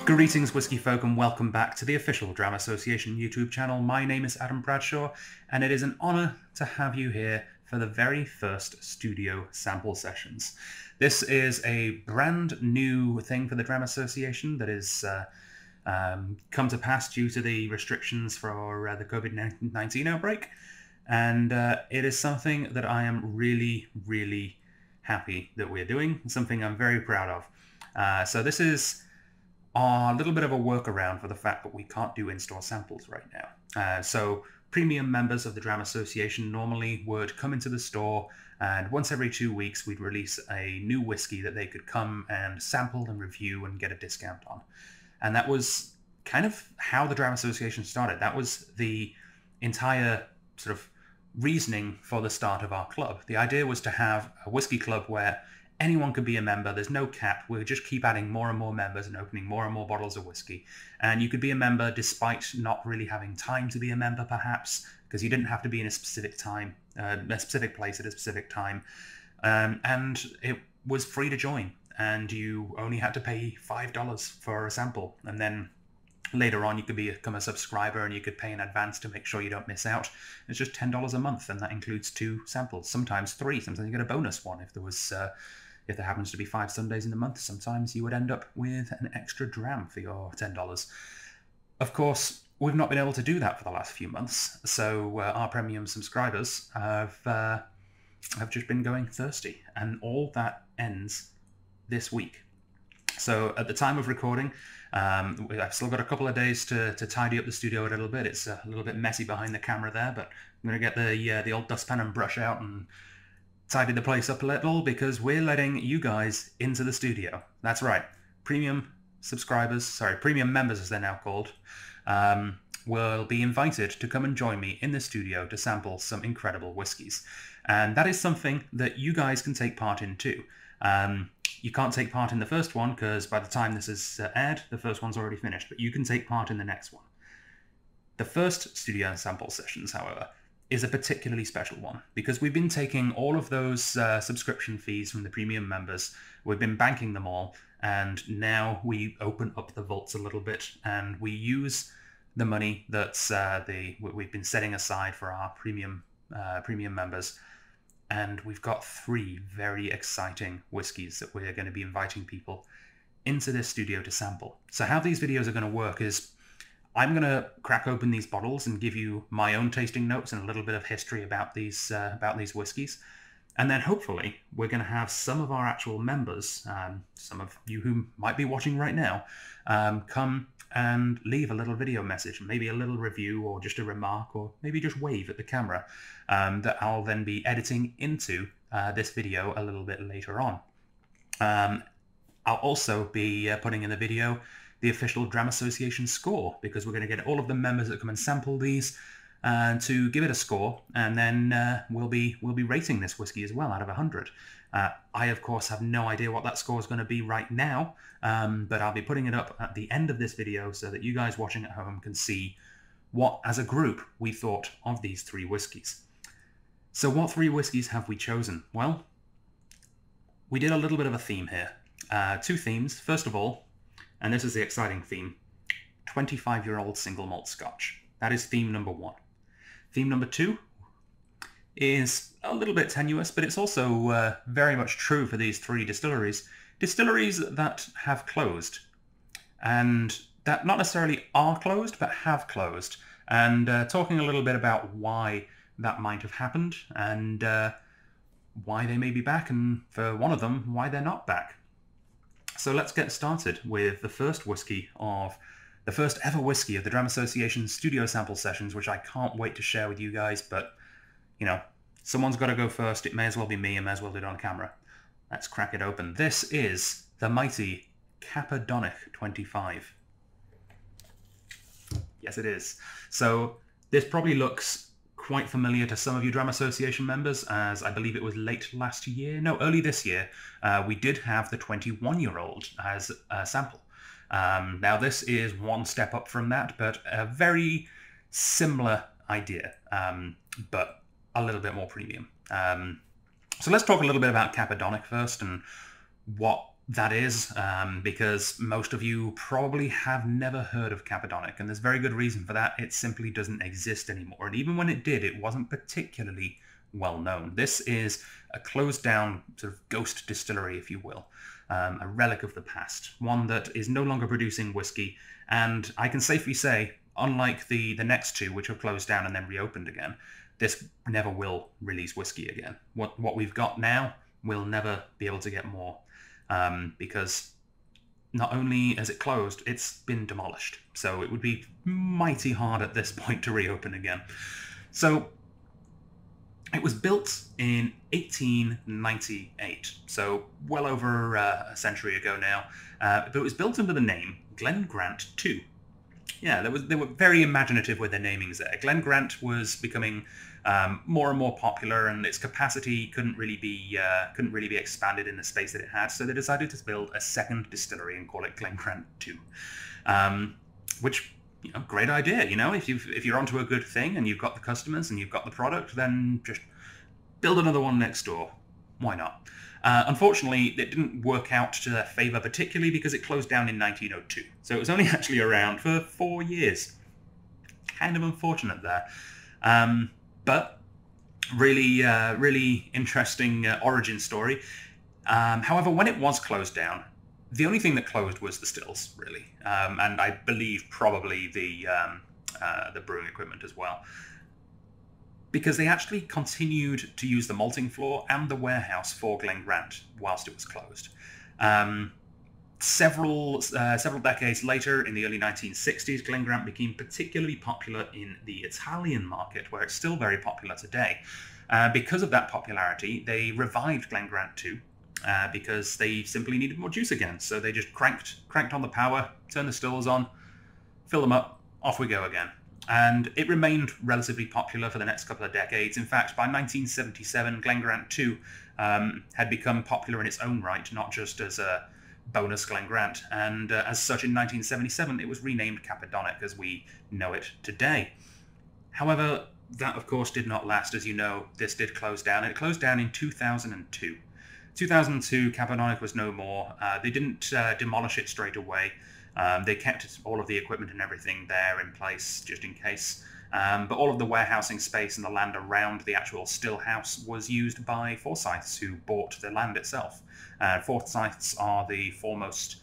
Greetings, whiskey folk, and welcome back to the official Dram Association YouTube channel. My name is Adam Bradshaw, and it is an honour to have you here for the very first studio sample sessions. This is a brand new thing for the Dram Association that is come to pass due to the restrictions for the COVID-19 outbreak, and it is something that I am really, really happy that we're doing, something I'm very proud of. So this is a little bit of a workaround for the fact that we can't do in-store samples right now. So premium members of the Dram Association normally would come into the store, and once every 2 weeks we'd release a new whiskey that they could come and sample and review and get a discount on. And that was kind of how the Dram Association started. That was the entire sort of reasoning for the start of our club. The idea was to have a whiskey club where anyone could be a member. There's no cap. We'll just keep adding more and more members and opening more and more bottles of whiskey. And you could be a member despite not really having time to be a member, perhaps, because you didn't have to be in a specific time, a specific place at a specific time. And it was free to join. And you only had to pay $5 for a sample. And then later on, you could become a subscriber and you could pay in advance to make sure you don't miss out. It's just $10 a month, and that includes 2 samples, sometimes 3. Sometimes you get a bonus one if there was... if there happens to be 5 Sundays in the month, sometimes you would end up with an extra dram for your $10. Of course, we've not been able to do that for the last few months, so our premium subscribers have just been going thirsty, and all that ends this week. So at the time of recording, I've still got a couple of days to tidy up the studio a little bit. It's a little bit messy behind the camera there, but I'm going to get the old dustpan and brush out and tidy the place up a little, because we're letting you guys into the studio. That's right. Premium members as they're now called, will be invited to come and join me in the studio to sample some incredible whiskies. And that is something that you guys can take part in too. You can't take part in the first one because by the time this is aired, the first one's already finished, but you can take part in the next one. The first studio sample sessions, however, is a particularly special one, because we've been taking all of those subscription fees from the premium members, we've been banking them all, and now we open up the vaults a little bit, and we use the money that's we've been setting aside for our premium members, and we've got 3 very exciting whiskies that we're going to be inviting people into this studio to sample. So how these videos are going to work is, I'm going to crack open these bottles and give you my own tasting notes and a little bit of history about these whiskies. And then hopefully we're going to have some of our actual members, some of you who might be watching right now, come and leave a little video message, maybe a little review or just a remark, or maybe just wave at the camera, that I'll then be editing into this video a little bit later on. I'll also be putting in the video the official Dram Association Score, because we're going to get all of the members that come and sample these to give it a score, and then we'll be rating this whiskey as well out of 100. I of course have no idea what that score is going to be right now, but I'll be putting it up at the end of this video so that you guys watching at home can see what, as a group, we thought of these 3 whiskies. So what 3 whiskies have we chosen? Well, we did a little bit of a theme here. 2 themes. First of all, and this is the exciting theme, 25-year-old single malt Scotch. That is theme number 1. Theme number 2 is a little bit tenuous, but it's also very much true for these 3 distilleries. Distilleries that have closed, and that not necessarily are closed, but have closed. And talking a little bit about why that might have happened, and why they may be back, and for one of them, why they're not back. So let's get started with the first whiskey of the first ever whiskey of the Dram Association studio sample sessions, which I can't wait to share with you guys, but, you know, someone's got to go first. It may as well be me. I may as well do it on camera. Let's crack it open. This is the mighty Cappadonic 25. Yes, it is. So this probably looks quite familiar to some of you Dram Association members, as I believe it was late last year, no, early this year, we did have the 21-year-old as a sample. Now this is one step up from that, but a very similar idea, but a little bit more premium. So let's talk a little bit about Capadonic first and what that is, because most of you probably have never heard of Capadonic, and there's very good reason for that. It simply doesn't exist anymore, and even when it did, it wasn't particularly well known. This is a closed down sort of ghost distillery, if you will, a relic of the past, one that is no longer producing whiskey, and I can safely say, unlike the next two, which have closed down and then reopened again, this never will release whiskey again. What we've got now, we'll never be able to get more, because not only has it closed, it's been demolished. So it would be mighty hard at this point to reopen again. So it was built in 1898, so well over a century ago now, but it was built under the name Glen Grant II. Yeah, they were very imaginative with their namings there. Glen Grant was becoming more and more popular, and its capacity couldn't really be expanded in the space that it had. So they decided to build a second distillery and call it Glen Grant II, which, great idea. If you're onto a good thing and you've got the customers and you've got the product, then just build another one next door. Why not? Unfortunately, it didn't work out to their favor, particularly because it closed down in 1902. So it was only actually around for 4 years. Kind of unfortunate there. But really, really interesting origin story. However, when it was closed down, the only thing that closed was the stills, really. And I believe probably the brewing equipment as well, because they actually continued to use the malting floor and the warehouse for Glen Grant whilst it was closed. Several decades later, in the early 1960s, Glen Grant became particularly popular in the Italian market, where it's still very popular today. Because of that popularity, they revived Glen Grant II, because they simply needed more juice again. So they just cranked on the power, turned the stills on, fill them up, off we go again. And it remained relatively popular for the next couple of decades. In fact, by 1977, Glen Grant II had become popular in its own right, not just as a bonus Glen Grant. And as such, in 1977, it was renamed Capadonic as we know it today. However, that, of course, did not last. As you know, this did close down. It closed down in 2002. 2002, Capadonic was no more. They didn't demolish it straight away. They kept all of the equipment and everything there in place, just in case. But all of the warehousing space and the land around the actual still house was used by Forsyths, who bought the land itself. Forsyths are the foremost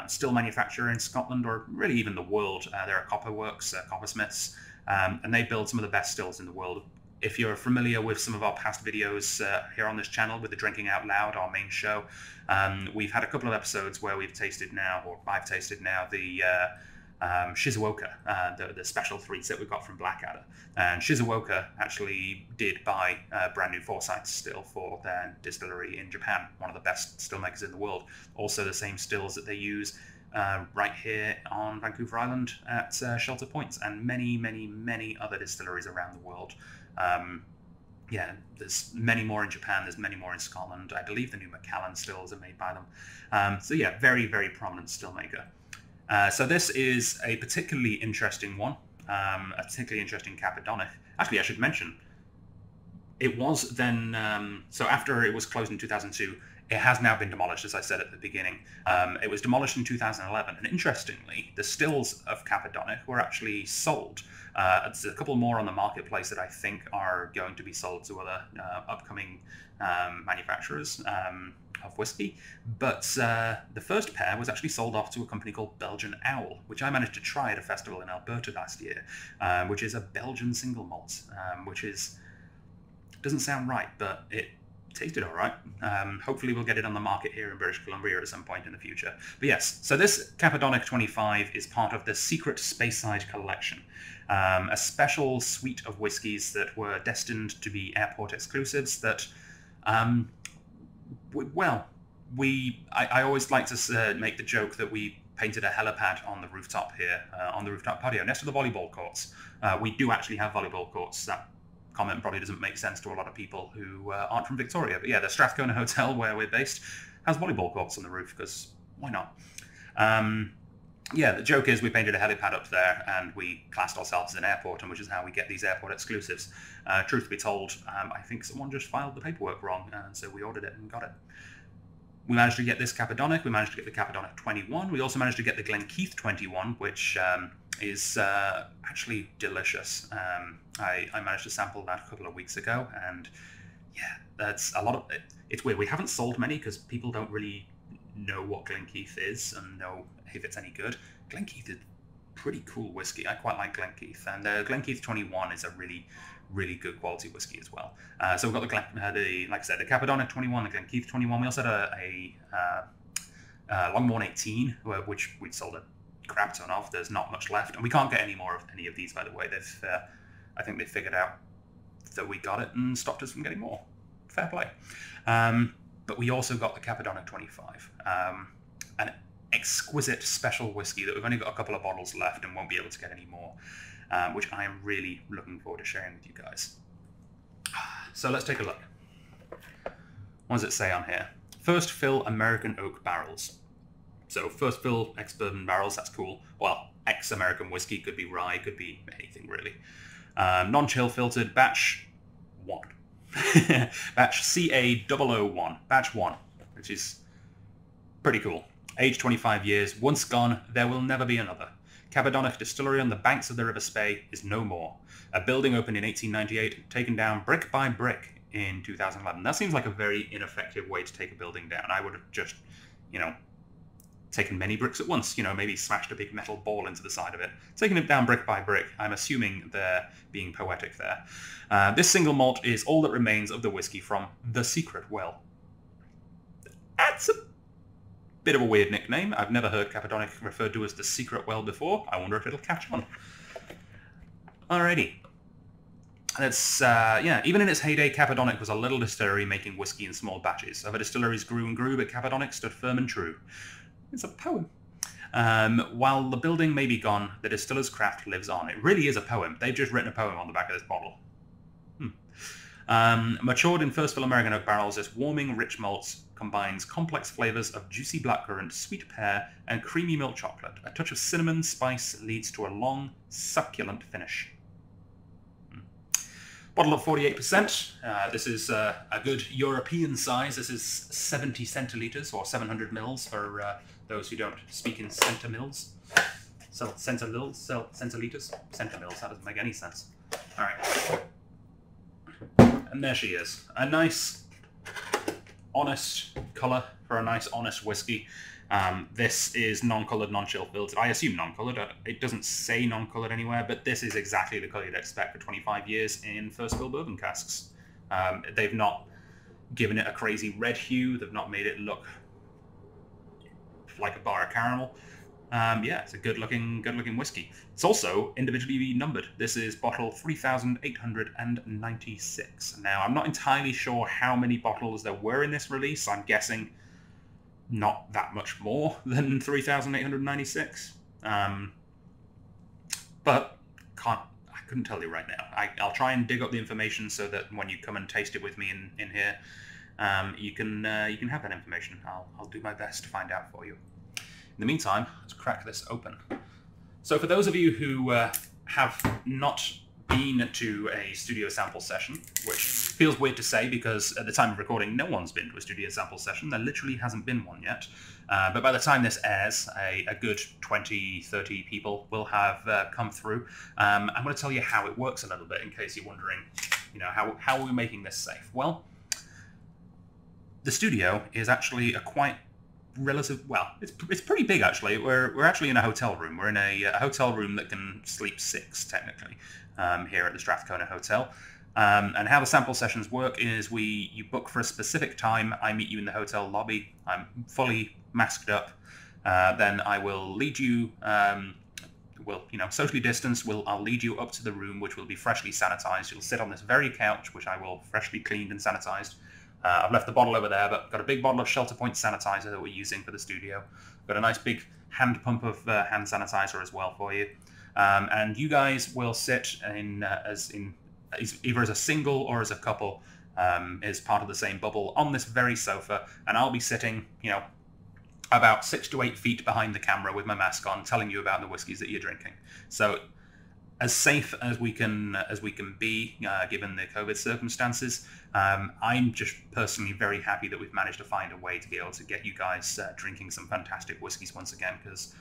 still manufacturer in Scotland, or really even the world. They're a copper works, coppersmiths, and they build some of the best stills in the world. If you're familiar with some of our past videos here on this channel with the Drinking Out Loud, our main show, we've had a couple of episodes where we've tasted now, or I've tasted now, the Shizuoka, the special 3 that we got from Blackadder. And Shizuoka actually did buy a brand new Forsyth still for their distillery in Japan, one of the best still makers in the world. Also the same stills that they use right here on Vancouver Island at Shelter Points, and many, many, many other distilleries around the world. Yeah, there's many more in Japan, there's many more in Scotland. I believe the new Macallan stills are made by them. So yeah, very, very prominent still maker. So this is a particularly interesting one, a particularly interesting Capadonic. Actually, I should mention, it was then, so after it was closed in 2002, it has now been demolished, as I said at the beginning. It was demolished in 2011, and interestingly, the stills of Capadonic were actually sold. There's a couple more on the marketplace that I think are going to be sold to other upcoming manufacturers of whiskey, but the first pair was actually sold off to a company called Belgian Owl, which I managed to try at a festival in Alberta last year, which is a Belgian single malt, which doesn't sound right, but it tasted all right. Hopefully we'll get it on the market here in British Columbia at some point in the future. But yes, so this Capadonic 25 is part of the Secret Speyside Collection, a special suite of whiskies that were destined to be airport exclusives that, I always like to make the joke that we painted a helipad on the rooftop here, on the rooftop patio, next to the volleyball courts. We do actually have volleyball courts. That comment probably doesn't make sense to a lot of people who aren't from Victoria, but yeah, the Strathcona Hotel where we're based has volleyball courts on the roof, because why not? yeah, the joke is we painted a helipad up there and we classed ourselves as an airport, and which is how we get these airport exclusives. Truth be told, I think someone just filed the paperwork wrong, and so we ordered it and got it. We managed to get this Cappadonic. We managed to get the Cappadonic 21. We also managed to get the Glenkeith 21, which is actually delicious. I managed to sample that a couple of weeks ago, and yeah, that's a lot of it. It's weird. We haven't sold many because people don't really know what Glenkeith is and know if it's any good. Glenkeith is pretty cool whiskey. I quite like Glenkeith, and Glenkeith 21 is a really, really good quality whiskey as well. So we've got the like I said, the Cappadonic 21, the Glenkeith 21. We also had a Longbourn 18, which we'd sold a crap ton of. There's not much left, and we can't get any more of any of these, by the way. They've I think they figured out that we got it and stopped us from getting more. Fair play. But we also got the Cappadonic 25, an exquisite special whiskey that we've only got a couple of bottles left and won't be able to get any more, which I am really looking forward to sharing with you guys. So let's take a look. What does it say on here? First fill American oak barrels. So first fill ex-bourbon barrels, that's cool. Well, ex-American whiskey, could be rye, could be anything really. Non-chill filtered, batch 1. Batch CA001, batch 1, which is pretty cool. Age 25 years, once gone, there will never be another. Cappadonic distillery on the banks of the River Spey is no more. A building opened in 1898, taken down brick by brick in 2011. That seems like a very ineffective way to take a building down. I would have just, taken many bricks at once, maybe smashed a big metal ball into the side of it. Taking it down brick by brick, I'm assuming they're being poetic there. This single malt is all that remains of the whiskey from The Secret Well. That's a bit of a weird nickname. I've never heard Cappadonic referred to as The Secret Well before. I wonder if it'll catch on. Alrighty. That's, even in its heyday, Cappadonic was a little distillery making whiskey in small batches. Other distilleries grew and grew, but Cappadonic stood firm and true. It's a poem. While the building may be gone, the distiller's craft lives on. It really is a poem. They've just written a poem on the back of this bottle. Matured in first fill American oak barrels, this warming, rich malt combines complex flavors of juicy blackcurrant, sweet pear, and creamy milk chocolate. A touch of cinnamon spice leads to a long, succulent finish. Bottle of 48%. This is a good European size. This is 70 centilitres, or 700 mils for those who don't speak in centimils. Centilitres? Centimils, that doesn't make any sense. Alright. And there she is. A nice, honest colour for a nice, honest whiskey. This is non-coloured, non-chill filtered. I assume non-coloured. It doesn't say non-coloured anywhere, but this is exactly the colour you'd expect for 25 years in first fill bourbon casks. They've not given it a crazy red hue. They've not made it look like a bar of caramel. It's a good-looking whiskey. It's also individually numbered. This is bottle 3,896. Now, I'm not entirely sure how many bottles there were in this release. I'm guessing not that much more than 3,896. But I couldn't tell you right now. I'll try and dig up the information so that when you come and taste it with me in here, you can have that information. I'll do my best to find out for you. In the meantime, let's crack this open. So for those of you who have not been to a studio sample session, which feels weird to say because at the time of recording, no one's been to a studio sample session. There literally hasn't been one yet. But by the time this airs, a good 20, 30 people will have come through. I'm going to tell you how it works a little bit in case you're wondering, how are we making this safe? Well, the studio is actually a quite it's pretty big actually. We're actually in a hotel room. We're in a hotel room that can sleep 6 technically here at the Strathcona Hotel. And how the sample sessions work is you book for a specific time. I meet you in the hotel lobby. I'm fully masked up. Then I will lead you. Socially distanced. I'll lead you up to the room, which will be freshly sanitized. You'll sit on this very couch, which I will freshly cleaned and sanitized. I've left the bottle over there, but got a big bottle of Shelter Point sanitizer that we're using for the studio. Got a nice big hand pump of hand sanitizer as well for you. And you guys will sit either as a single or as a couple, as part of the same bubble on this very sofa, and I'll be sitting, about 6 to 8 feet behind the camera with my mask on, telling you about the whiskies that you're drinking. So as safe as we can be, given the COVID circumstances. I'm just personally very happy that we've managed to find a way to be able to get you guys drinking some fantastic whiskies once again, because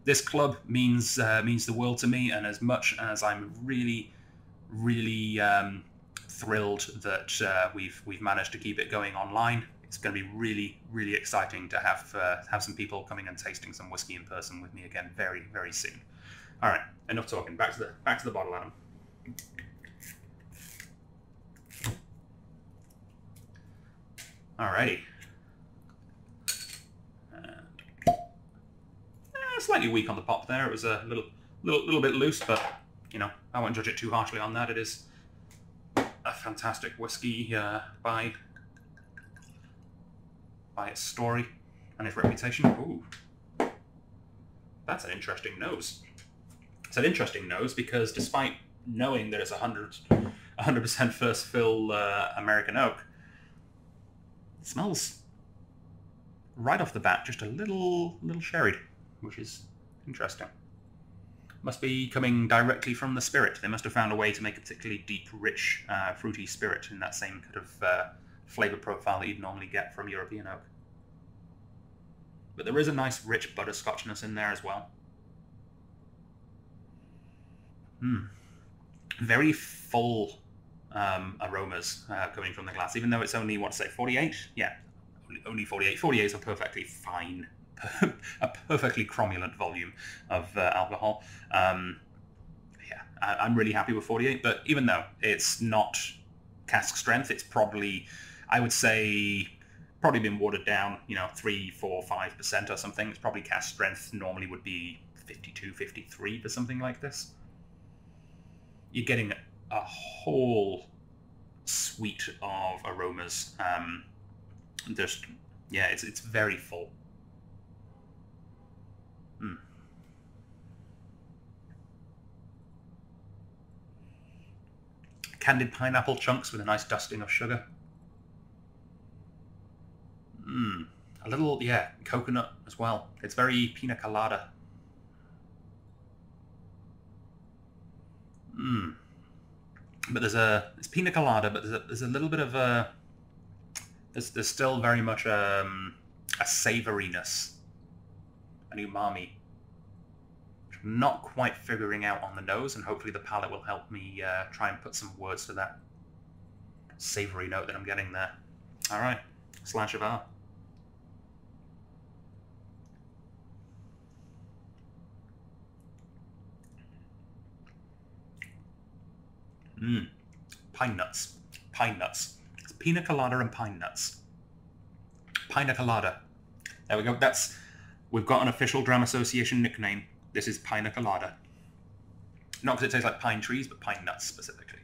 this club means the world to me. And as much as I'm really thrilled that we've managed to keep it going online, it's going to be really exciting to have some people coming and tasting some whiskey in person with me again very soon. All right, enough talking. Back to the bottle, Adam. Alrighty. Slightly weak on the pop there. It was a little bit loose, but you know, I won't judge it too harshly on that. It is a fantastic whiskey by its story and its reputation. Ooh, that's an interesting nose. It's an interesting nose because despite knowing that it's 100% first fill American oak, it smells right off the bat just a little sherried, which is interesting. Must be coming directly from the spirit. They must have found a way to make a particularly deep, rich, fruity spirit in that same kind of flavor profile that you'd normally get from European oak. But there is a nice, rich butterscotchness in there as well. Very full aromas coming from the glass, even though it's only, 48? Yeah, only 48. 48 is a perfectly fine, a perfectly cromulent volume of alcohol. Yeah, I'm really happy with 48, but even though it's not cask strength, it's probably, I would say, probably been watered down, 3, 4, 5% or something. It's probably cask strength normally would be 52, 53 for something like this. You're getting a whole suite of aromas. Just, yeah, it's very full. Candied pineapple chunks with a nice dusting of sugar. A little, yeah, coconut as well. It's very pina colada. But it's pina colada, but there's a little bit of there's still very much a savoriness, an umami, which I'm not quite figuring out on the nose, and hopefully the palate will help me try and put some words to that savory note that I'm getting there. All right, slash of R. Pine nuts. It's pina colada and pine nuts. Pina colada. There we go. We've got an official Dram Association nickname. This is pina colada. Not because it tastes like pine trees, but pine nuts specifically.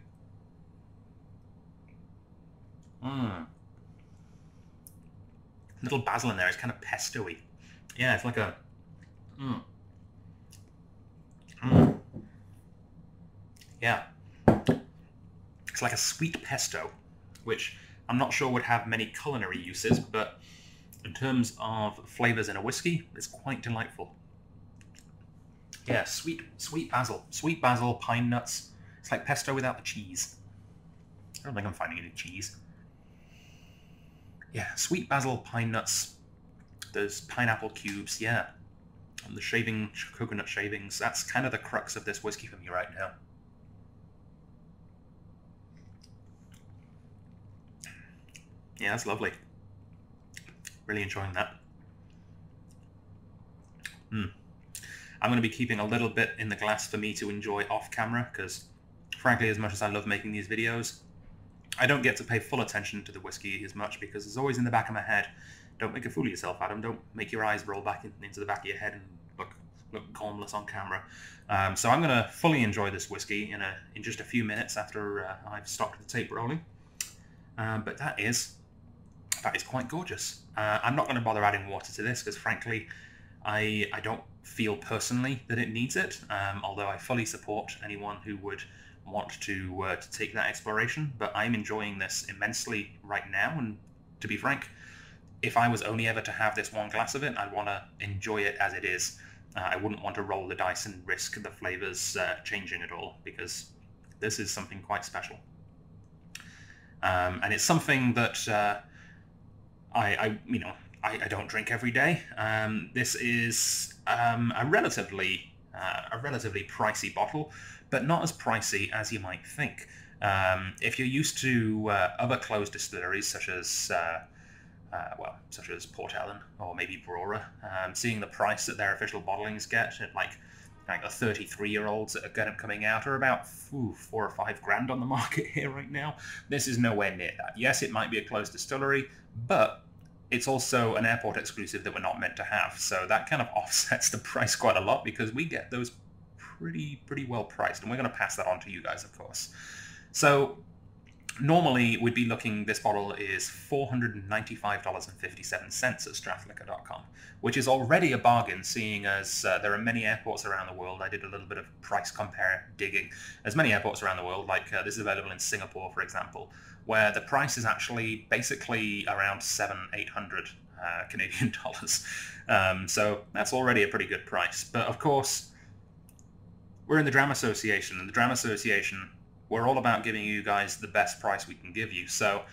Little basil in there. It's kind of pesto-y. Yeah, it's like a... Yeah. It's like a sweet pesto, which I'm not sure would have many culinary uses, but in terms of flavors in a whiskey, it's quite delightful. Yeah, sweet basil, pine nuts. It's like pesto without the cheese. I don't think I'm finding any cheese. Yeah, sweet basil, pine nuts. There's pineapple cubes, yeah. And the coconut shavings. That's kind of the crux of this whiskey for me right now. Yeah, that's lovely. Really enjoying that. I'm going to be keeping a little bit in the glass for me to enjoy off camera, because frankly, as much as I love making these videos, I don't get to pay full attention to the whiskey as much, because it's always in the back of my head. Don't make a fool of yourself, Adam. Don't make your eyes roll back into the back of your head and look harmless on camera. So I'm going to fully enjoy this whiskey in just a few minutes after I've stopped the tape rolling. But that is quite gorgeous. I'm not going to bother adding water to this because, frankly, I don't feel personally that it needs it, although I fully support anyone who would want to take that exploration. But I'm enjoying this immensely right now, and to be frank, if I was only ever to have this one glass of it, I'd want to enjoy it as it is. I wouldn't want to roll the dice and risk the flavors changing at all, because this is something quite special. And it's something that I don't drink every day. This is a relatively pricey bottle, but not as pricey as you might think. If you're used to other closed distilleries such as Port Ellen or maybe Brora, seeing the price that their official bottlings get at like the 33-year-olds that are coming out are about $4 or $5 grand on the market here right now. This is nowhere near that. Yes, it might be a closed distillery, but it's also an airport exclusive that we're not meant to have. So that kind of offsets the price quite a lot, because we get those pretty well priced, and we're going to pass that on to you guys, of course. So normally we'd be looking, this bottle is $495.57 at strathliquor.com, which is already a bargain, seeing as there are many airports around the world. I did a little bit of price compare digging. There's many airports around the world, like this is available in Singapore, for example, where the price is actually basically around $700-800 Canadian dollars. So that's already a pretty good price. But of course, we're in the Dram Association, and the Dram Association, we're all about giving you guys the best price we can give you. So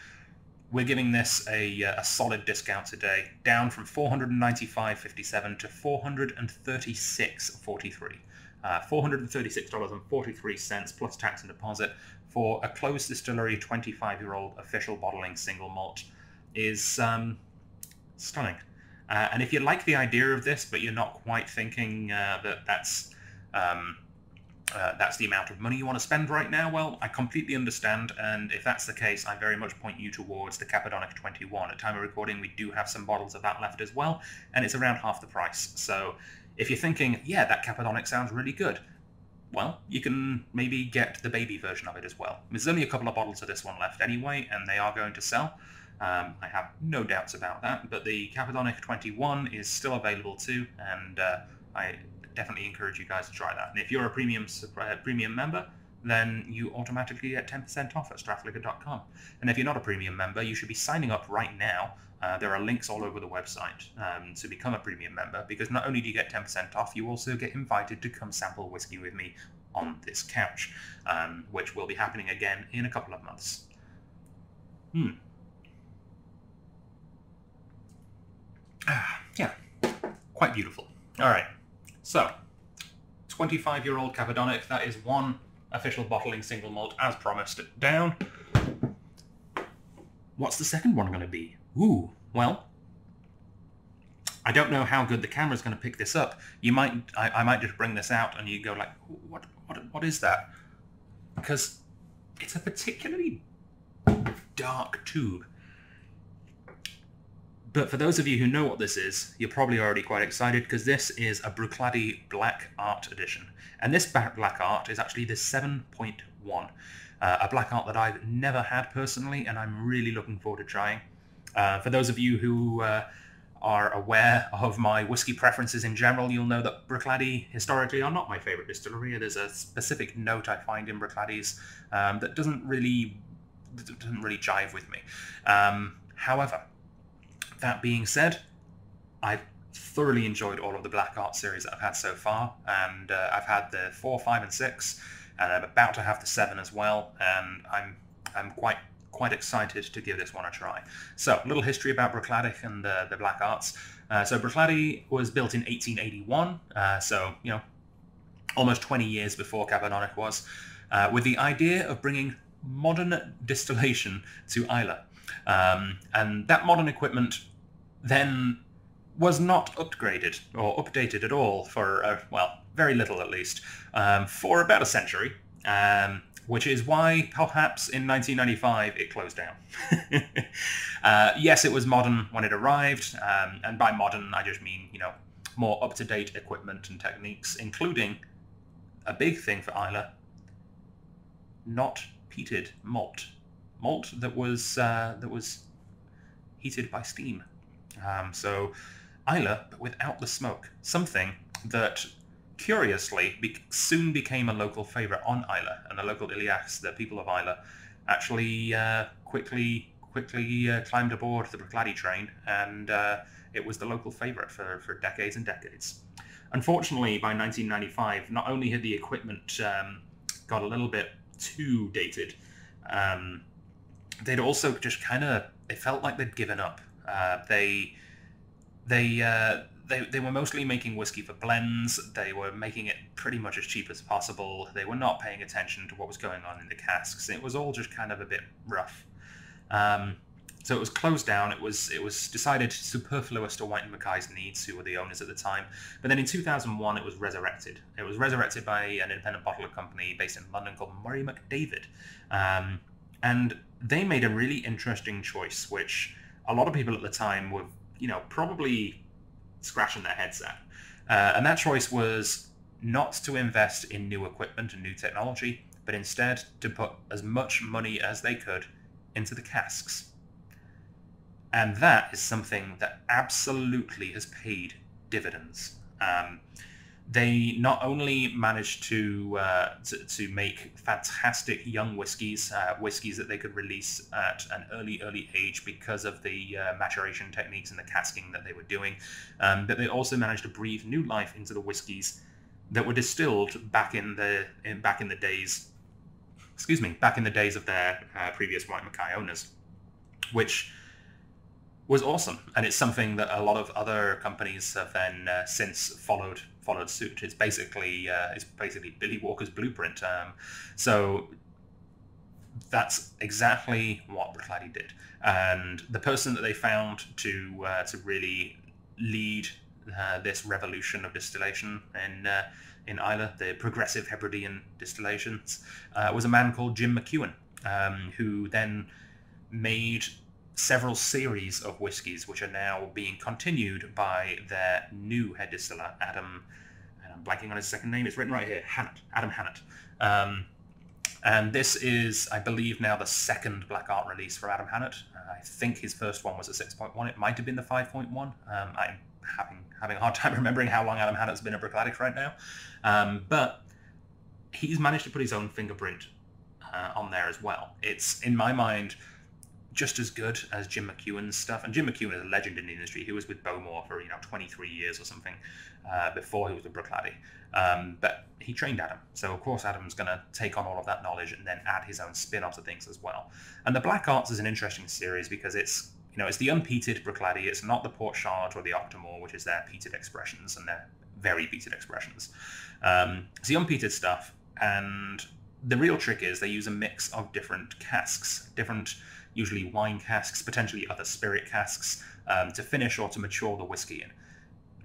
we're giving this a solid discount today, down from $495.57 to $436.43. $436.43 plus tax and deposit for a closed distillery 25-year-old official bottling single malt is stunning. And if you like the idea of this, but you're not quite thinking that's the amount of money you want to spend right now, well, I completely understand, and if that's the case, I very much point you towards the Cappadonic 21. At time of recording, we do have some bottles of that left as well, and it's around half the price. So if you're thinking, yeah, that Cappadonic sounds really good, well, you can maybe get the baby version of it as well. There's only a couple of bottles of this one left anyway, and they are going to sell. I have no doubts about that, but the Cappadonic 21 is still available too, and I definitely encourage you guys to try that. And if you're a premium member, then you automatically get 10% off at strathliquor.com. And if you're not a premium member, you should be signing up right now. There are links all over the website to become a premium member, because not only do you get 10% off, you also get invited to come sample whiskey with me on this couch, which will be happening again in a couple of months. Yeah, quite beautiful. All right. So, 25-year-old Cappadonic, that is one official bottling single malt, as promised, down. What's the second one going to be? Ooh, well, I don't know how good the camera's going to pick this up. I might just bring this out and you go like, what is that? Because it's a particularly dark tube. But for those of you who know what this is, you're probably already quite excited, because this is a Bruichladdich Black Art edition. And this Black Art is actually the 7.1. A Black Art that I've never had personally, and I'm really looking forward to trying. For those of you who are aware of my whiskey preferences in general, you'll know that Bruichladdich historically are not my favourite distillery. There's a specific note I find in Bruichladdich that doesn't really jive with me. However, that being said, I've thoroughly enjoyed all of the Black Art series that I've had so far, and I've had the 4, 5, and 6, and I'm about to have the 7 as well, and I'm quite excited to give this one a try. So, a little history about Bruichladdich and the Black Arts. So Bruichladdich was built in 1881, so, you know, almost 20 years before Cappadonic was, with the idea of bringing modern distillation to Islay. And that modern equipment then was not upgraded or updated at all for, well, very little at least, for about a century, which is why perhaps in 1995 it closed down. Yes, it was modern when it arrived, and by modern I just mean, you know, more up-to-date equipment and techniques, including a big thing for Islay, not peated malt. Malt that was heated by steam. So Islay, but without the smoke. Something that, curiously, soon became a local favourite on Islay, and the local Iliacs, the people of Islay, actually quickly quickly climbed aboard the Bruichladdich train, and it was the local favourite for decades and decades. Unfortunately, by 1995, not only had the equipment got a little bit too dated, they'd also just it felt like they'd given up. They were mostly making whiskey for blends. They were making it pretty much as cheap as possible. They were not paying attention to what was going on in the casks. It was all just kind of a bit rough. So it was closed down. It was decided superfluous to White & Mackay's needs, who were the owners at the time. But then in 2001, it was resurrected. It was resurrected by an independent bottler company based in London called Murray McDavid. And they made a really interesting choice, which a lot of people at the time were, probably scratching their heads at. And that choice was not to invest in new equipment and new technology, but instead to put as much money as they could into the casks. And that is something that absolutely has paid dividends. They not only managed to make fantastic young whiskies, whiskies that they could release at an early age because of the maturation techniques and the casking that they were doing, but they also managed to breathe new life into the whiskies that were distilled back in the days of their previous White Mackay owners, which was awesome. And it's something that a lot of other companies have then since followed suit. It's basically Billy Walker's blueprint. So that's exactly what Bruichladdich did. And the person that they found to really lead this revolution of distillation in Islay, the progressive Hebridean distillations, was a man called Jim McEwen, who then made several series of whiskies, which are now being continued by their new head distiller, Adam, and I'm blanking on his second name, it's written right here, Adam Hannett. And this is, I believe, now the second Black Art release for Adam Hannett. I think his first one was a 6.1, it might have been the 5.1. I'm having a hard time remembering how long Adam Hannett's been at Bruichladdich right now. But he's managed to put his own fingerprint on there as well. It's, in my mind, just as good as Jim McEwen's stuff. And Jim McEwen is a legend in the industry. He was with Bowmore for 23 years or something before he was with Bruichladdich. But he trained Adam, so of course Adam's going to take on all of that knowledge and then add his own spin onto things as well. And the Black Arts is an interesting series because it's it's the unpeated Bruichladdich. It's not the Port Charles or the Octomore, which is their peated expressions, and they're very peated expressions. It's the unpeated stuff, and the real trick is they use a mix of different casks, usually wine casks, potentially other spirit casks, to finish or to mature the whiskey in.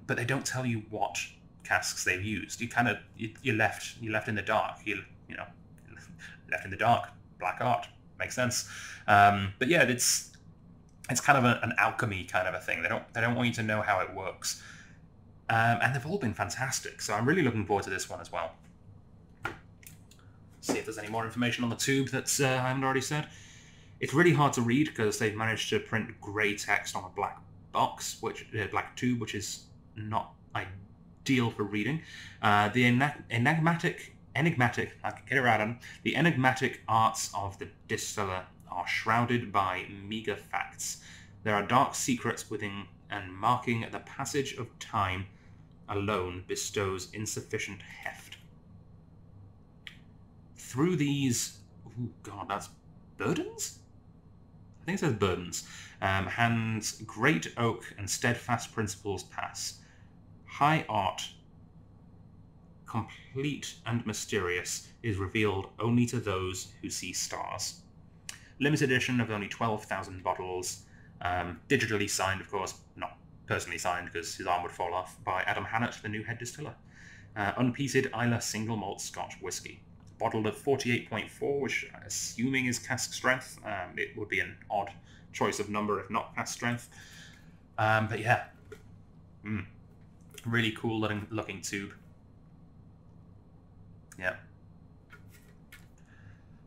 But they don't tell you what casks they've used. You're left in the dark. Left in the dark. Black Art makes sense. But yeah, it's kind of an alchemy kind of a thing. They don't want you to know how it works. And they've all been fantastic. So I'm really looking forward to this one as well. See if there's any more information on the tube that I haven't already said. It's really hard to read because they've managed to print grey text on a black box, black tube, which is not ideal for reading. The enigmatic, I can get it right on. The enigmatic arts of the distiller are shrouded by meagre facts. There are dark secrets within, and marking the passage of time alone bestows insufficient heft. Through these, oh god, that's burdens? I think it says burdens. Hands great oak and steadfast principles pass. High art, complete and mysterious, is revealed only to those who see stars. Limited edition of only 12,000 bottles. Digitally signed, of course, not personally signed because his arm would fall off, by Adam Hannett, the new head distiller. Unpeated Islay single malt Scotch whiskey. Bottled at 48.4, which I'm assuming is cask strength. It would be an odd choice of number if not cask strength. But yeah, really cool looking tube. Yeah.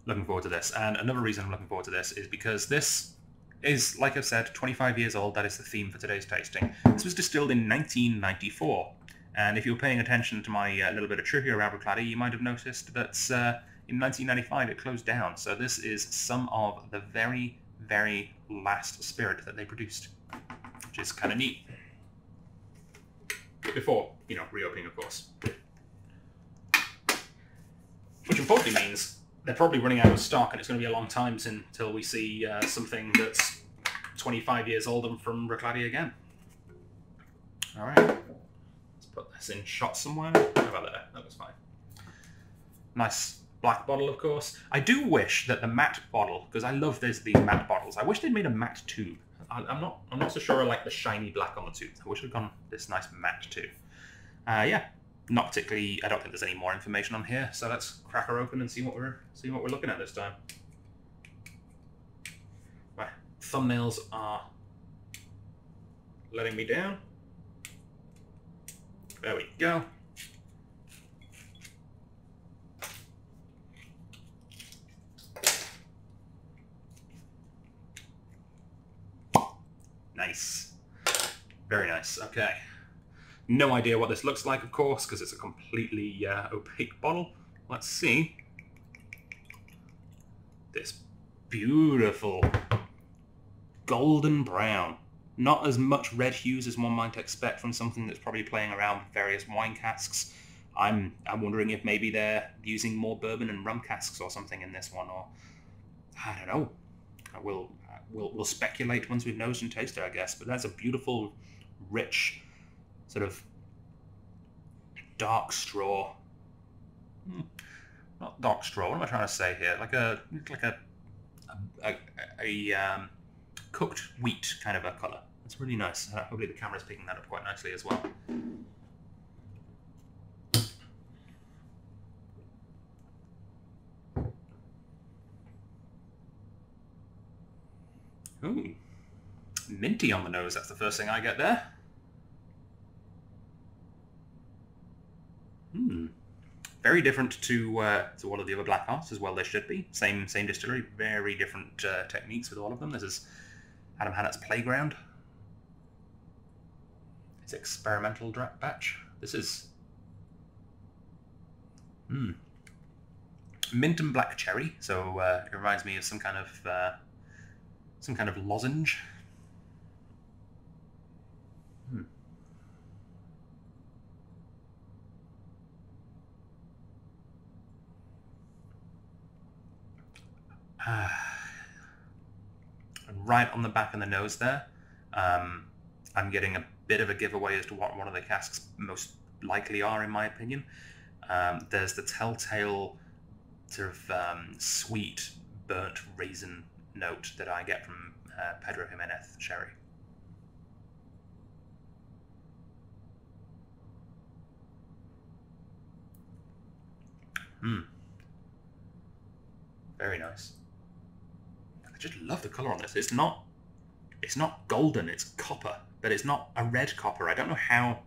Looking forward to this. And another reason I'm looking forward to this is because this is, like I've said, 25 years old. That is the theme for today's tasting. This was distilled in 1994. And if you were paying attention to my little bit of trivia around Bruichladdich, you might have noticed that in 1995 it closed down. So this is some of the very, very last spirit that they produced, which is kind of neat. Before, you know, reopening, of course. Which unfortunately means they're probably running out of stock, and it's going to be a long time until we see something that's 25 years old and from Recladi again. All right, let's put this in shot somewhere. How about there? That was fine. Nice black bottle, of course. I do wish that the matte bottle, because I love these matte bottles, I wish they'd made a matte tube. I'm not so sure I like the shiny black on the tube. I wish I'd gone this nice matte too. Yeah, not particularly. I don't think there's any more information on here, so let's crack her open and see what we're looking at this time. My thumbnails are letting me down. There we go. Nice. Very nice. Okay. No idea what this looks like, of course, because it's a completely opaque bottle. Let's see. This beautiful golden brown. Not as much red hues as one might expect from something that's probably playing around with various wine casks. I'm wondering if maybe they're using more bourbon and rum casks or something in this one, or I don't know. We'll speculate once we've nosed and tasted, I guess. But that's a beautiful, rich, sort of dark straw. Not dark straw. What am I trying to say here? Like a cooked wheat kind of a color. It's really nice. Hopefully the camera's picking that up quite nicely as well. Ooh, minty on the nose. That's the first thing I get there. Very different to all of the other black hearts, as well they should be. Same distillery, very different techniques with all of them. This is Adam Hannett's Playground. His experimental batch. This is mint and black cherry. So it reminds me of some kind of lozenge. And right on the back of the nose there, I'm getting a bit of a giveaway as to what one of the casks most likely are, in my opinion. There's the telltale sort of sweet, burnt raisin note that I get from Pedro Jimenez sherry. Very nice. I just love the color on this. It's not golden, it's copper, but it's not a red copper. I don't know how.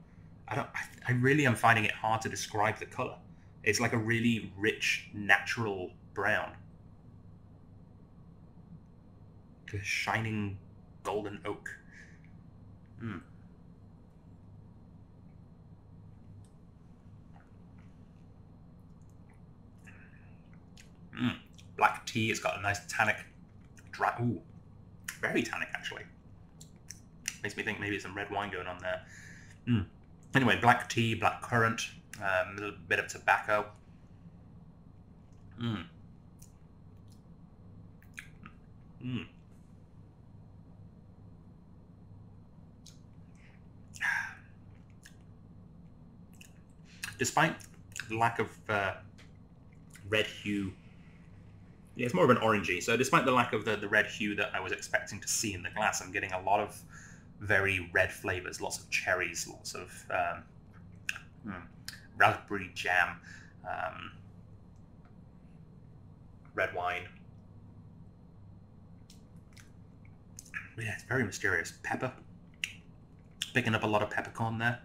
I really am finding it hard to describe the color. It's like a really rich, natural brown. The shining golden oak. Black tea. It's got a nice tannic. Ooh, very tannic actually. Makes me think maybe some red wine going on there. Anyway, black tea, black currant, a little bit of tobacco. Despite the lack of red hue, yeah, it's more of an orangey. So despite the lack of the red hue that I was expecting to see in the glass, I'm getting a lot of very red flavors, lots of cherries, lots of raspberry jam, red wine. Yeah, it's very mysterious. Pepper. Picking up a lot of peppercorn there.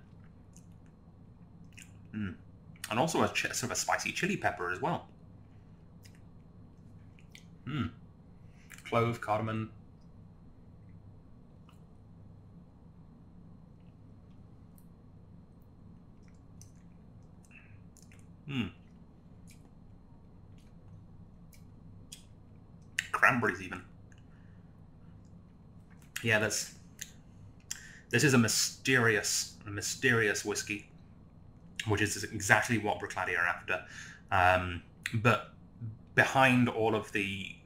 And also a sort of a spicy chili pepper as well. Clove, cardamom. Cranberries even. Yeah, this is a mysterious whiskey, which is exactly what Bruichladdich are after. But behind all of the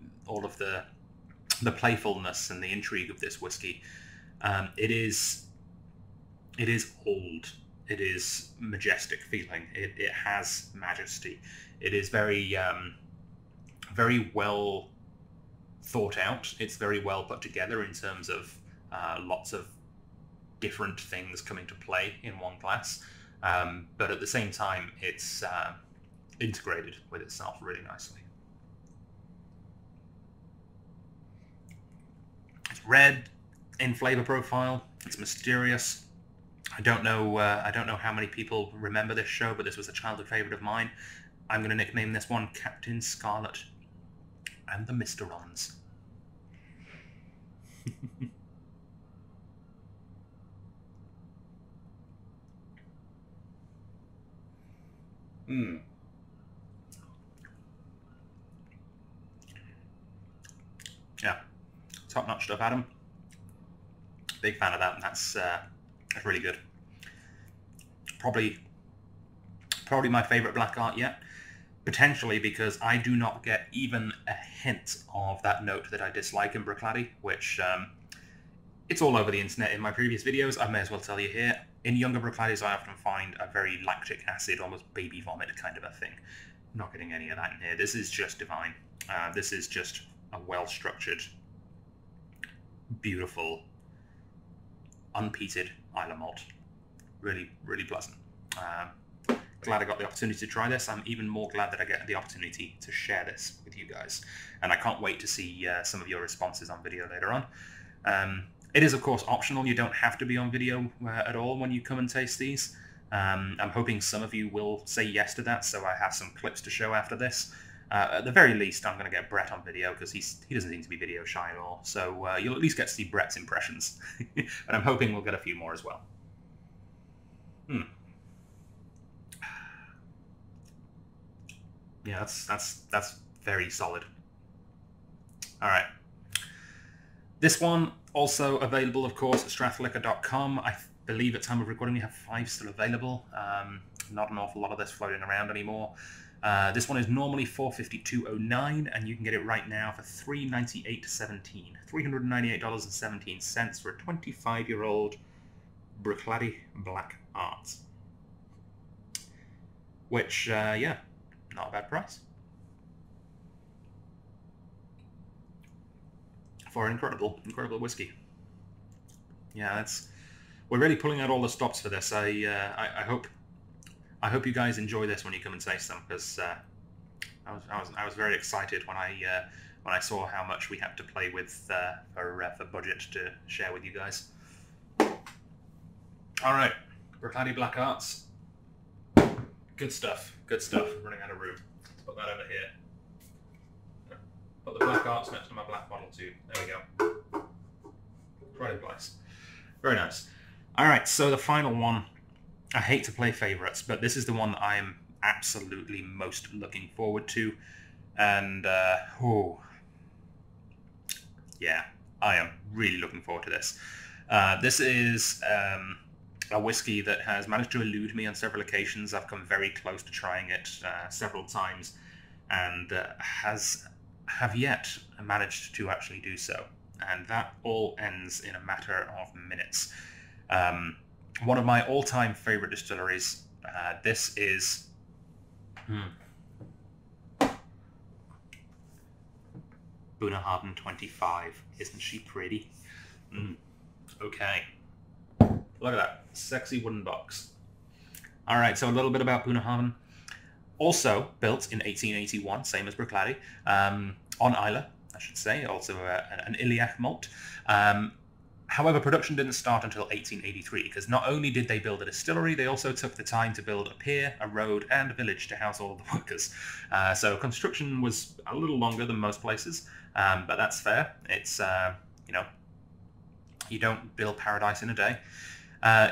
playfulness and the intrigue of this whiskey, it is old. It is majestic feeling. It has majesty. It is very very well thought out. It's very well put together in terms of lots of different things coming to play in one glass. But at the same time, it's integrated with itself really nicely. It's red in flavor profile. It's mysterious. I don't know how many people remember this show, but this was a childhood favorite of mine. I'm going to nickname this one Captain Scarlet and the Mysterons. Yeah, top-notch stuff, Adam. Big fan of that. That's really good. Probably my favorite black art yet. Potentially because I do not get even a hint of that note that I dislike in Bruichladdich, which it's all over the internet in my previous videos. I may as well tell you here. In younger Bruichladdich, I often find a very lactic acid, almost baby vomit kind of a thing. I'm not getting any of that in here. This is just divine. This is just a well-structured, beautiful, unpeated Islay malt. Really, really pleasant. Glad I got the opportunity to try this. I'm even more glad that I get the opportunity to share this with you guys. And I can't wait to see some of your responses on video later on. It is, of course, optional. You don't have to be on video at all when you come and taste these. I'm hoping some of you will say yes to that, so I have some clips to show after this. At the very least, I'm going to get Brett on video, because he doesn't seem to be video shy at all. So you'll at least get to see Brett's impressions. And I'm hoping we'll get a few more as well. Yeah, that's very solid. All right. This one also available, of course, at strathliquor.com. I believe at time of recording we have 5 still available. Not an awful lot of this floating around anymore. This one is normally $452.09, and you can get it right now for $398.17. $398.17 for a 25-year-old Bruichladdich Black Art. Which, yeah, not a bad price. For an incredible whiskey. Yeah, we're really pulling out all the stops for this. I hope you guys enjoy this when you come and taste them, because I was very excited when I saw how much we had to play with for budget to share with you guys. All right, Bruichladdich Black Arts. Good stuff. Good stuff. Running out of room. Let's put that over here. Put the Black Arts next to my black bottle too. There we go. Right in place. Very nice. All right, so the final one. I hate to play favorites, but this is the one that I am absolutely most looking forward to. And, oh, yeah, I am really looking forward to this. This is a whiskey that has managed to elude me on several occasions. I've come very close to trying it several times, and have yet managed to actually do so. And that all ends in a matter of minutes. One of my all-time favorite distilleries. This is Bunnahabhain 25. Isn't she pretty? Okay. Look at that sexy wooden box. All right, so a little bit about Bunnahabhain. Also built in 1881, same as Bruichladdich, on Islay, I should say. Also an Iliac malt. However, production didn't start until 1883, because not only did they build a distillery, they also took the time to build a pier, a road, and a village to house all of the workers. So construction was a little longer than most places, but that's fair. It's, you know, you don't build paradise in a day.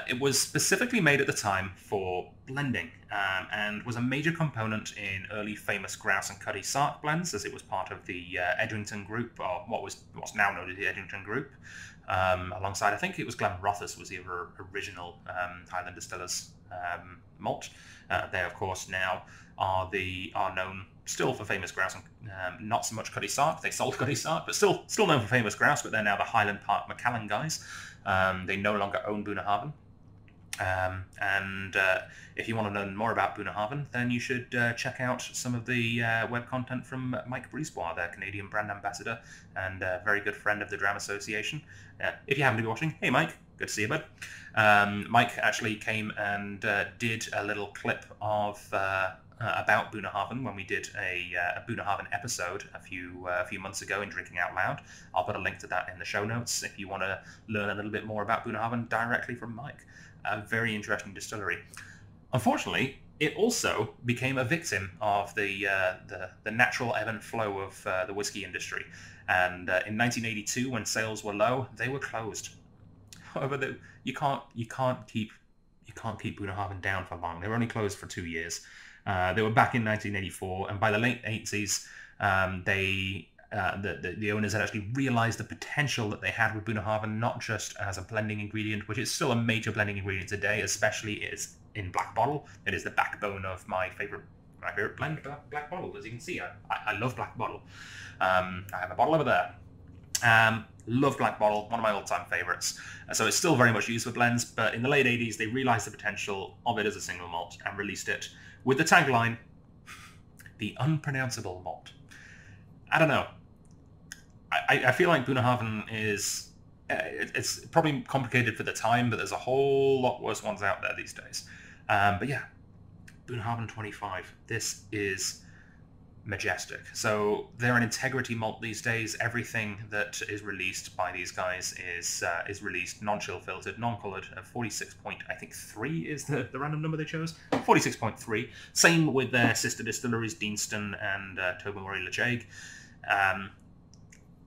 It was specifically made at the time for blending, and was a major component in early famous Grouse and Cutty Sark blends, as it was part of the Edrington Group, or what's now known as the Edrington Group. Alongside, I think it was Glenrothes was the original Highland Distillers malt. They, of course, now are known still for famous grouse and not so much Cutty Sark. They sold Cutty Sark, but still known for famous grouse. But they're now the Highland Park Macallan guys. They no longer own Bunnahabhain. And if you want to learn more about Bunnahabhain, then you should check out some of the web content from Mike Brisebois, their Canadian brand ambassador and a very good friend of the Dram Association. If you happen to be watching, hey Mike, good to see you, bud. Mike actually came and did a little clip of about Bunnahabhain when we did a Bunnahabhain episode a few months ago in Drinking Out Loud. I'll put a link to that in the show notes if you want to learn a little bit more about Bunnahabhain directly from Mike. A very interesting distillery. Unfortunately, it also became a victim of the natural ebb and flow of the whiskey industry. And in 1982, when sales were low, they were closed. However, you can't keep Bunnahabhain down for long. They were only closed for 2 years. They were back in 1984, and by the late 80s, the owners had actually realised the potential that they had with Bunnahabhain, not just as a blending ingredient, which is still a major blending ingredient today, especially is in Black Bottle. It is the backbone of my favourite blend, Black Bottle. As you can see, I love Black Bottle. I have a bottle over there. Love Black Bottle, one of my all-time favourites. So it's still very much used for blends, but in the late 80s, they realised the potential of it as a single malt and released it with the tagline, the unpronounceable malt. I don't know. I feel like Bunnahabhain is... it's probably complicated for the time, but there's a whole lot worse ones out there these days. But yeah, Bunnahabhain 25. This is majestic. So they're an integrity malt these days. Everything that is released by these guys is released non-chill filtered, non-coloured at 46.3 is the random number they chose. 46.3. Same with their sister distilleries, Deanston and Tobermory Lejeag.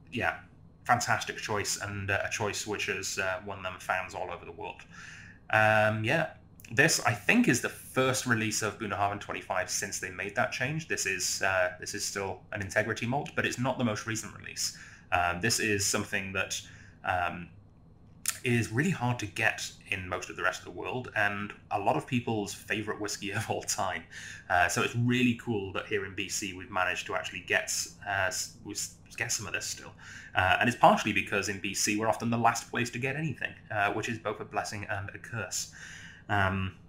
Yeah, fantastic choice, and a choice which has won them fans all over the world. Yeah, this I think is the first release of Bunnahabhain 25 since they made that change. This is still an integrity malt, but it's not the most recent release. This is something that is really hard to get in most of the rest of the world, and a lot of people's favourite whiskey of all time. So it's really cool that here in BC we've managed to actually get some of this still. And it's partially because in BC we're often the last place to get anything, which is both a blessing and a curse.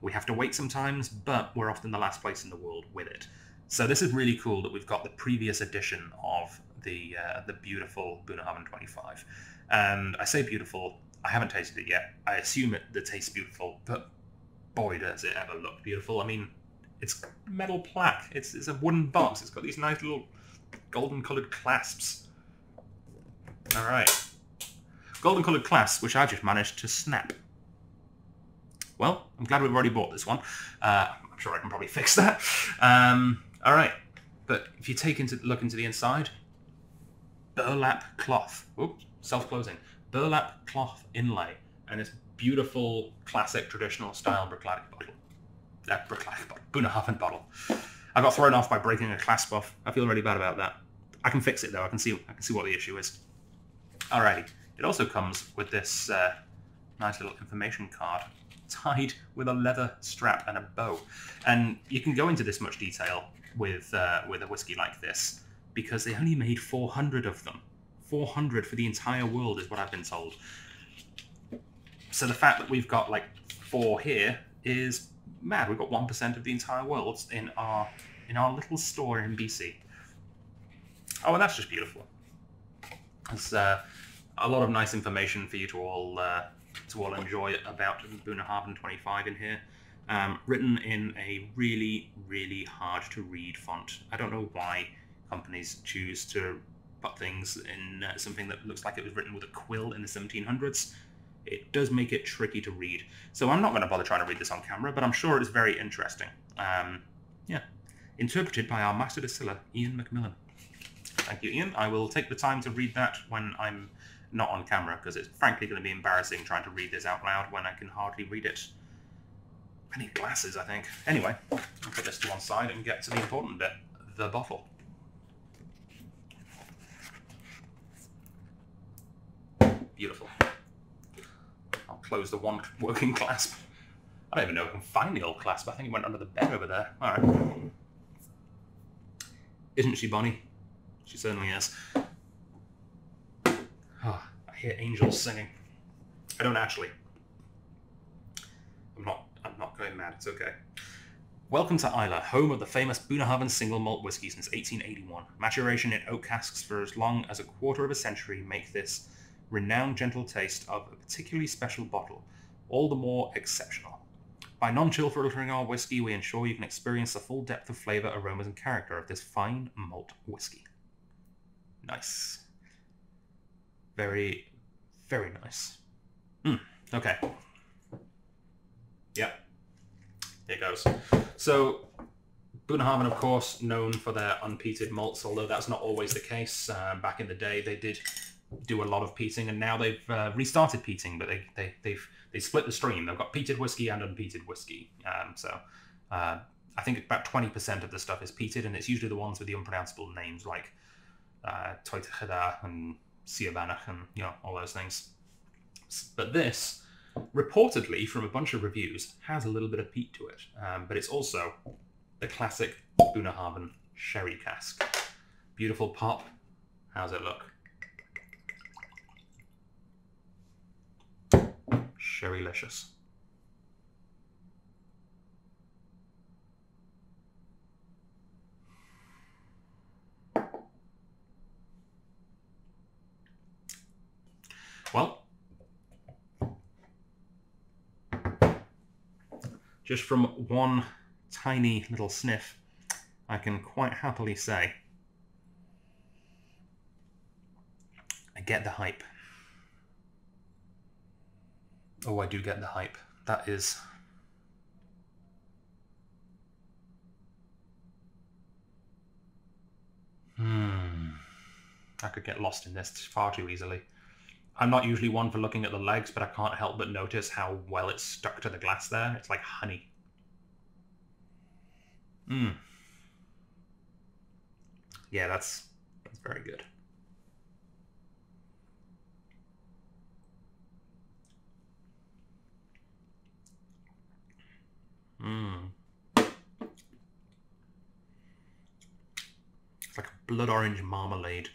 We have to wait sometimes, but we're often the last place in the world with it. So this is really cool that we've got the previous edition of the beautiful Bunnahabhain 25. And I say beautiful, I haven't tasted it yet. I assume it tastes beautiful, but boy does it ever look beautiful. I mean, it's metal plaque. It's a wooden box. It's got these nice little golden coloured clasps. All right. Golden coloured clasps, which I just managed to snap. Well, I'm glad we've already bought this one. I'm sure I can probably fix that. All right. But if you look into the inside, burlap cloth. Oops, self-closing. Burlap cloth inlay. And this beautiful, classic, traditional style Bruichladdich bottle. Bunnahabhain bottle. I got thrown off by breaking a clasp off. I feel really bad about that. I can fix it though. I can see what the issue is. Alrighty. It also comes with this nice little information card tied with a leather strap and a bow. And you can go into this much detail with a whiskey like this because they only made 400 of them. 400 for the entire world is what I've been told. So the fact that we've got like 4 here is mad. We've got 1% of the entire world in our little store in BC. Oh, and that's just beautiful. There's a lot of nice information for you to all enjoy about Bunnahabhain 25 in here. Written in a really, really hard to read font. I don't know why companies choose to put things in something that looks like it was written with a quill in the 1700s. It does make it tricky to read. So I'm not going to bother trying to read this on camera, but I'm sure it is very interesting. Yeah. Interpreted by our master distiller, Ian McMillan. Thank you, Ian. I will take the time to read that when I'm Not on camera, because it's frankly going to be embarrassing trying to read this out loud when I can hardly read it. I need glasses, I think. Anyway, I'll put this to one side and get to the important bit, the bottle. Beautiful. I'll close the one working clasp. I don't even know if I can find the old clasp. I think it went under the bed over there. All right. Isn't she, Bonnie? She certainly is. Oh, I hear angels singing. I don't actually. I'm not going mad. It's okay. Welcome to Islay, home of the famous Bunnahabhain single malt whiskey since 1881. Maturation in oak casks for as long as a quarter of a century make this renowned gentle taste of a particularly special bottle all the more exceptional. By non-chill filtering our whiskey, we ensure you can experience the full depth of flavour, aromas and character of this fine malt whiskey. Nice. Very, very nice. Okay. Yep. Here goes. So, Bunnahabhain, of course, known for their unpeated malts, although that's not always the case. Back in the day, they did do a lot of peating, and now they've restarted peating, but they split the stream. They've got peated whiskey and unpeated whiskey. I think about 20% of the stuff is peated, and it's usually the ones with the unpronounceable names like Toitachida and Siabanach and all those things. But this, reportedly from a bunch of reviews, has a little bit of peat to it, but it's also the classic Bunnahabhain sherry cask. Beautiful pop. How's it look? Sherrylicious. Well, just from one tiny little sniff, I can quite happily say I get the hype. Oh, I do get the hype. That is... I could get lost in this far too easily. I'm not usually one for looking at the legs, but I can't help but notice how well it's stuck to the glass there. It's like honey. Yeah, that's very good. It's like a blood orange marmalade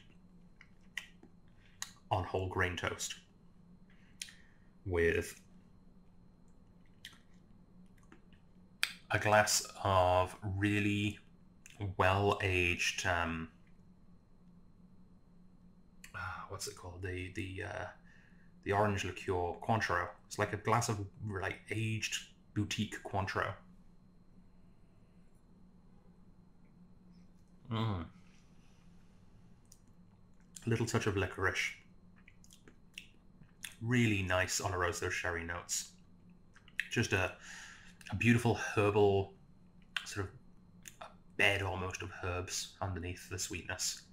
on whole grain toast with a glass of really well-aged what's it called, the orange liqueur Cointreau. It's like a glass of like aged boutique Cointreau. A little touch of licorice. Really nice Oloroso sherry notes. Just a beautiful herbal, sort of a bed almost of herbs underneath the sweetness.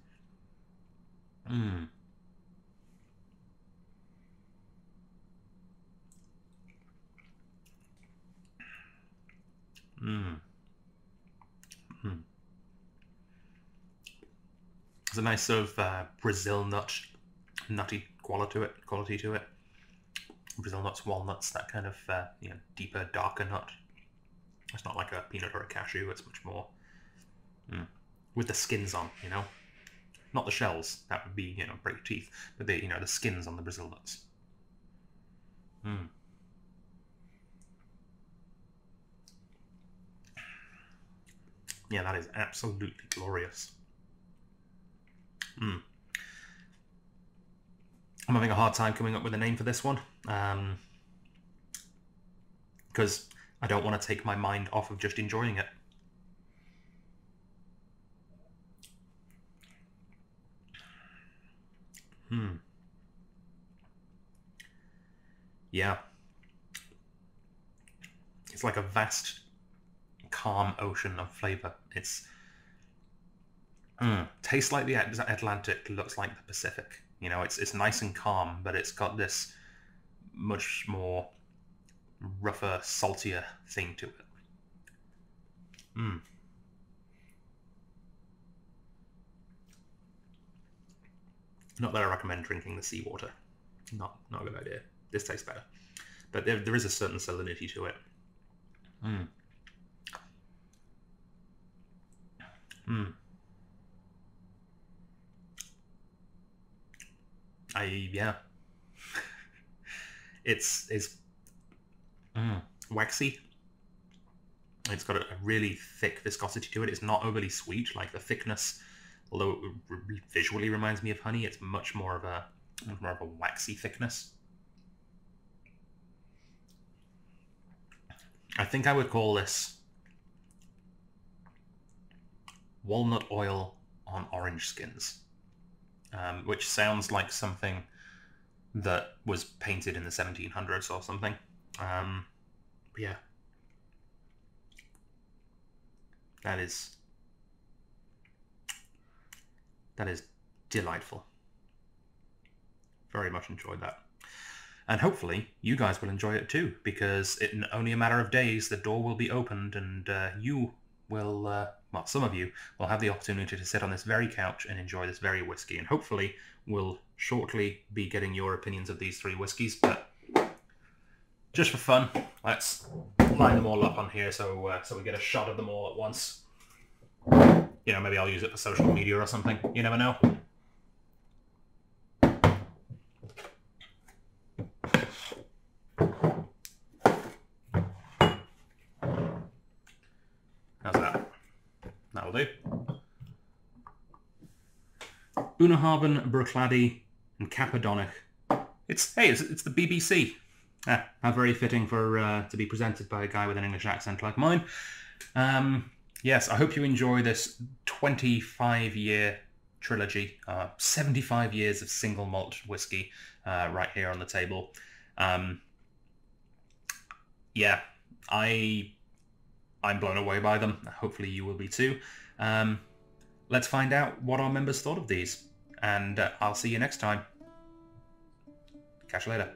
There's a nice sort of Brazil nutty quality to it. Brazil nuts, walnuts, that kind of deeper, darker nut. It's not like a peanut or a cashew. It's much more with the skins on, not the shells. That would be break your teeth, but the the skins on the Brazil nuts. Yeah, that is absolutely glorious. I'm having a hard time coming up with a name for this one, because I don't want to take my mind off of just enjoying it. Yeah. It's like a vast, calm ocean of flavour. It's tastes like the Atlantic, looks like the Pacific. You know, it's nice and calm, but it's got this much more rougher, saltier thing to it. Not that I recommend drinking the seawater. Not a good idea. This tastes better. But there is a certain salinity to it. Yeah. It's waxy. It's got a really thick viscosity to it. It's not overly sweet, like the thickness, although it visually reminds me of honey. It's much more of a waxy thickness. I think I would call this walnut oil on orange skins, which sounds like something that was painted in the 1700s or something. Yeah. That is delightful. Very much enjoyed that. And hopefully you guys will enjoy it too, because in only a matter of days the door will be opened and you will, well, some of you will have the opportunity to sit on this very couch and enjoy this very whiskey. And hopefully we'll shortly be getting your opinions of these 3 whiskies. But just for fun, let's line them all up on here so we get a shot of them all at once. You know, maybe I'll use it for social media or something. You never know. How's that? That'll do. Bunnahabhain, Bruichladdich, and Capadonic. It's the BBC. How very fitting for to be presented by a guy with an English accent like mine. Yes, I hope you enjoy this 25-year trilogy, 75 years of single malt whiskey right here on the table. Yeah, I'm blown away by them. Hopefully you will be too. Let's find out what our members thought of these, and I'll see you next time. Catch you later.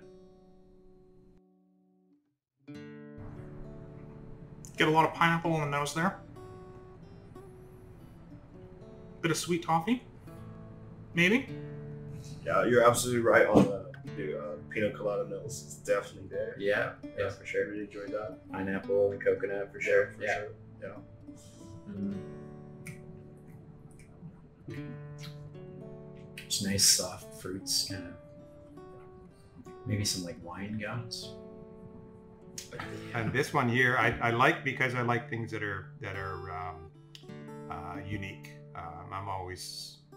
Get a lot of pineapple on the nose there. Bit of sweet toffee, maybe? Yeah, you're absolutely right on the pina colada nose. It's definitely there. Yeah, for sure. Really enjoyed that. Pineapple and coconut for sure. For sure. Yeah. It's nice, soft fruits, kind of. Maybe some like wine gums. And this one here, I like because I like things that are unique.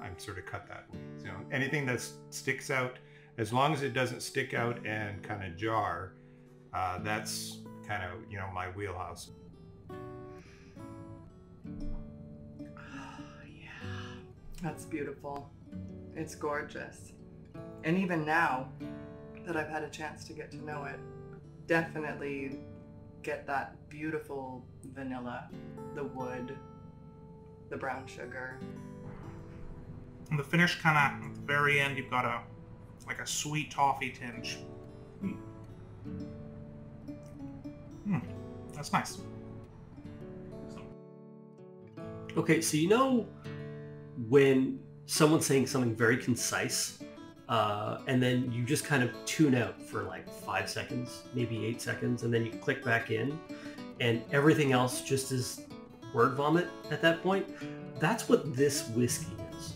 I'm sort of cut that way. You know, anything that sticks out, as long as it doesn't stick out and kind of jar, that's kind of, you know, my wheelhouse. That's beautiful. It's gorgeous. And even now that I've had a chance to get to know it, definitely get that beautiful vanilla, the wood, the brown sugar. And the finish kind of, at the very end, you've got a sweet toffee tinge. That's nice. Okay, so you know when someone's saying something very concise, and then you just kind of tune out for like 5 seconds, maybe 8 seconds, and then you click back in, and everything else just is word vomit at that point? That's what this whiskey is.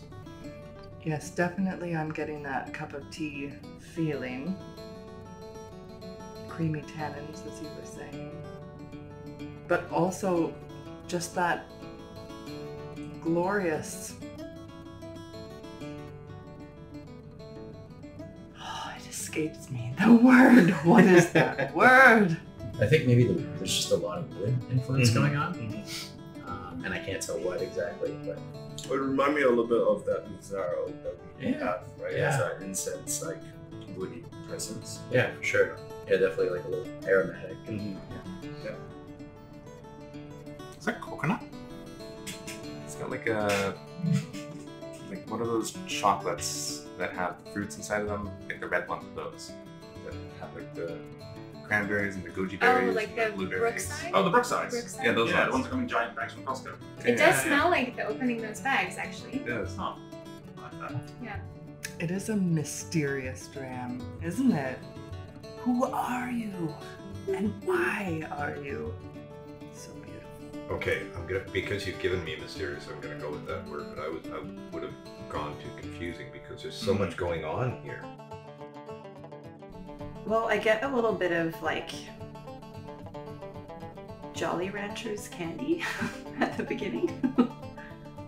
Yes, definitely I'm getting that cup of tea feeling. Creamy tannins, as you were saying. But also just that glorious... Oh, it escapes me. The word! What is that word? I think maybe there's just a lot of wood influence going on. And I can't tell what exactly, but... It would remind me a little bit of that Mazzaro that we have, right? Yeah. It's that incense, like, woody presence. Yeah, for sure. Yeah, definitely like a little aromatic. Yeah. Is that coconut? It's got like one of those chocolates that have the fruits inside of them, like the red ones of those that have like the cranberries and the goji berries. Oh, like and the blueberries. Brookside? Oh, the Brooksides. Brookside? Yeah, those Yeah, ones. the ones that come in giant bags from Costco. It Yeah, does smell like the opening those bags, actually. It does. Oh, I like that. Yeah. It is a mysterious dram, isn't it? Who are you? And why are you so beautiful? Okay, I'm gonna, because you've given me mysterious, I'm gonna go with that word, but I would have gone to confusing because there's so much going on here. Well, I get a little bit of like Jolly Ranchers candy at the beginning,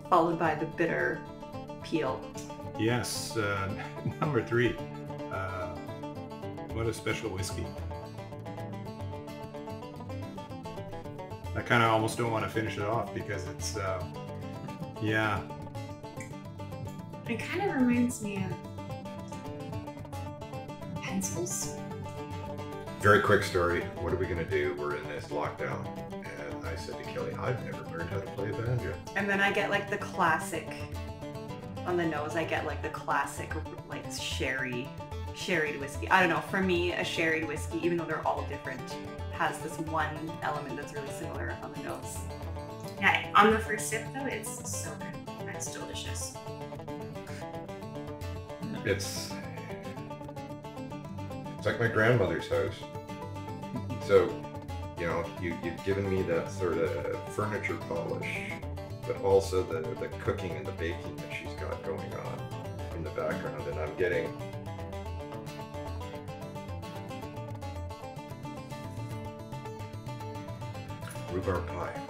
followed by the bitter peel. Yes, number 3. What a special whiskey. I kind of almost don't want to finish it off because it's, yeah. It kind of reminds me of pencils. Very quick story. What are we gonna do? We're in this lockdown, and I said to Kelly, "I've never learned how to play a banjo." And then I get like the classic, on the nose, I get like the classic like sherried whiskey. I don't know, for me, a sherried whiskey, even though they're all different, has this one element that's really similar on the nose. Yeah, on the first sip though, it's so good. It's delicious. It's like my grandmother's house. So, you know, you've given me that sort of furniture polish, but also the cooking and the baking that she's got going on in the background, and I'm getting rhubarb pie.